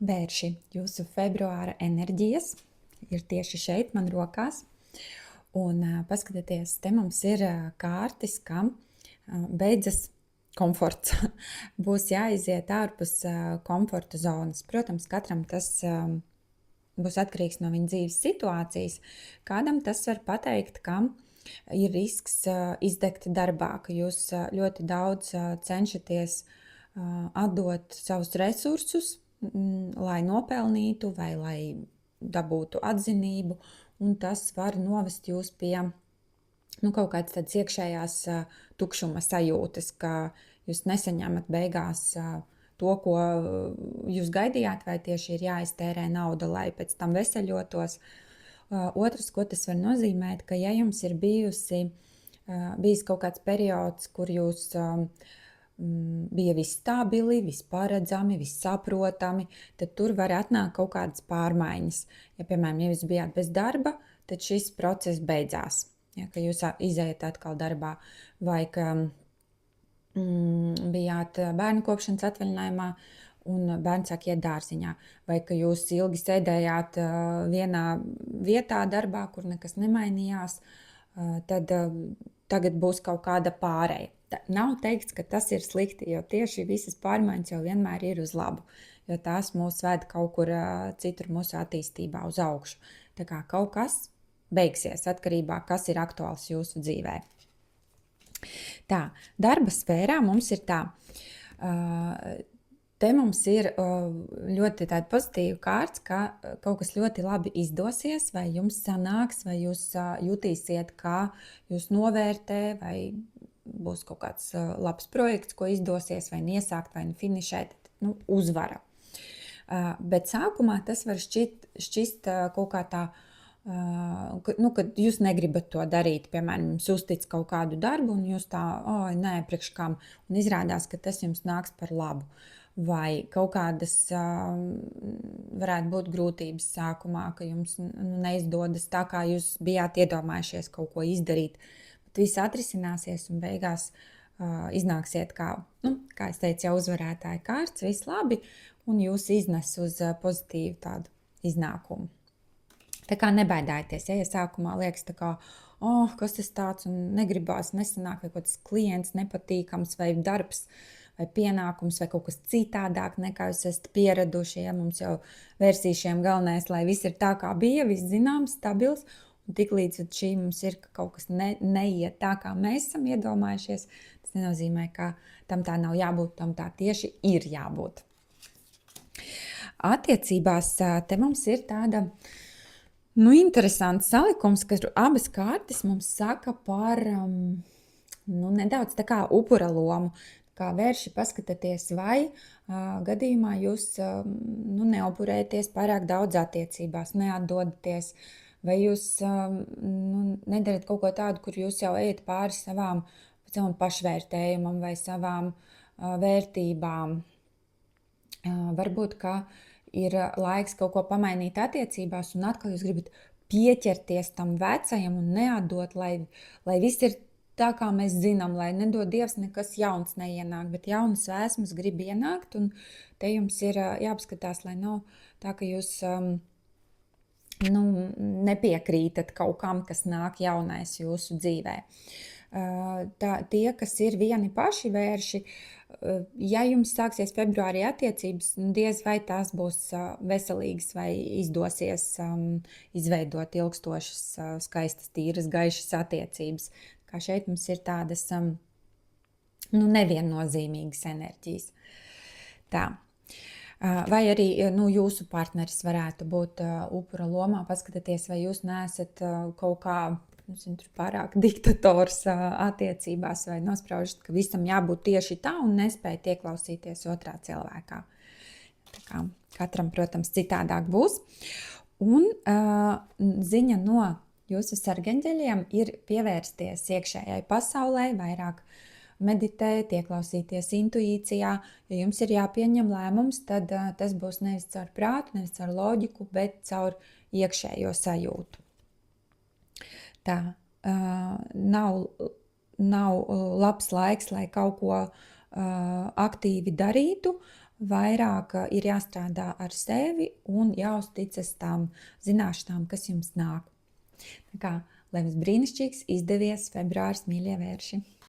Vērši, jūsu februāra enerģijas ir tieši šeit, man rokās. Un paskatieties, te mums ir kārtis, kam beidzas komforts. Būs jāiziet ārpus komforta zonas. Protams, katram tas būs atkarīgs no viņa dzīves situācijas. Kādam tas var pateikt, kam ir risks izdegt darbā, ka jūs ļoti daudz cenšaties atdot savus resursus, lai nopelnītu vai lai dabūtu atzinību, un tas var novest jūs pie kaut kādas tādas iekšējās tukšuma sajūtas, ka jūs nesaņemat beigās to, ko jūs gaidījāt, vai tieši ir jāiztērē nauda, lai pēc tam veseļotos. Otrs, ko tas var nozīmēt, ka ja jums ir bijis kaut kāds periods, kur jūs bija viss stabili, viss paredzami, viss saprotami, tad tur var atnākt kaut kādas pārmaiņas. Ja, piemēram, ja jūs bijāt bez darba, tad šis process beidzās. Ja, ka jūs izējat atkal darbā, vai ka bijāt bērnu kopšanas atvaļinājumā un bērns sāk iet dārziņā, vai ka jūs ilgi sēdējāt vienā vietā darbā, kur nekas nemainījās, tad tagad būs kaut kāda pāreja. Nav teikts, ka tas ir slikti, jo tieši visas pārmaiņas jau vienmēr ir uz labu, jo tās mūs ved kaut kur citur mūsu attīstībā uz augšu. Tā kā kaut kas beigsies atkarībā, kas ir aktuāls jūsu dzīvē. Tā, darba sfērā mums ir tā. Te mums ir ļoti tāda pozitīva kārts, ka kaut kas ļoti labi izdosies, vai jums sanāks, vai jūs jutīsiet, kā jūs novērtē, vai būs kaut kāds labs projekts, ko izdosies, vai iesākt, vai finišēt, uzvara. Bet sākumā tas var šķist kaut kā tā, kad jūs negribat to darīt, piemēram, jums uztic kaut kādu darbu, un jūs tā, nē, priekš kam, un izrādās, ka tas jums nāks par labu. Vai kaut kādas varētu būt grūtības sākumā, ka jums neizdodas tā, kā jūs bijāt iedomājušies kaut ko izdarīt, bet viss atrisināsies un beigās iznāksiet kā es teicu, jau uzvarētāja kārts, viss labi, un jūs iznes uz pozitīvu tādu iznākumu. Tā kā nebaidāties, ja sākumā liekas tā kā, kas tas tāds un negribās, nesanāk, vai kaut kāds klients nepatīkams, vai darbs, vai pienākums, vai kaut kas citādāk nekā jūs esat pieraduši, ja mums jau vērsīšiem galvenais, lai viss ir tā kā bija, viss zināms, stabils, un tik līdz šī mums ir, ka kaut kas neiet tā, kā mēs esam iedomājušies, tas nenozīmē, ka tam tā nav jābūt, tam tā tieši ir jābūt. Attiecībās te mums ir tāda interesants salikums, ka abas kārtas mums saka par nedaudz tā kā upura lomu. Kā vērši paskatieties, vai gadījumā jūs neupurēties pārāk daudz attiecībās, neatdodaties, vai jūs nedarat kaut ko tādu, kur jūs jau ejat pāri savam pašvērtējumam vai savām vērtībām. Varbūt, ka ir laiks kaut ko pamainīt attiecībās, un atkal jūs gribat pieķerties tam vecajam un neatdot, lai viss ir tā, kā mēs zinām, lai nedod Dievs nekas jauns neienāk, bet jaunas vēsmas grib ienākt, un te jums ir jāpaskatās, lai nav tā, ka jūs nepiekrītat kaut kam, kas nāk jaunais jūsu dzīvē. Tie, kas ir vieni paši vērši, ja jums sāksies februārī attiecības, diez vai tās būs veselīgas vai izdosies izveidot ilgstošas, skaistas, tīras, gaišas attiecības. Kā šeit mums ir tādas neviennozīmīgas enerģijas. Tā. Vai arī jūsu partneris varētu būt upura lomā, paskatieties, vai jūs neesat kaut kā pārāk diktators attiecībās vai nospraužat, ka visam jābūt tieši tā un nespējat ieklausīties otrā cilvēkā. Tā kā katram, protams, citādāk būs. Un ziņa no jūsu sargaņģeļiem ir pievērsties iekšējai pasaulē, vairāk meditēt, ieklausīties intuīcijā. Ja jums ir jāpieņem lēmums, tad tas būs nevis caur prātu, nevis caur loģiku, bet caur iekšējo sajūtu. Tā nav labs laiks, lai kaut ko aktīvi darītu, vairāk ir jāstrādā ar sevi un jāuzticas tām zināšanām, kas jums nāk. Tā kā, lai jums brīnišķīgs izdevies februāris, mīļie vērši!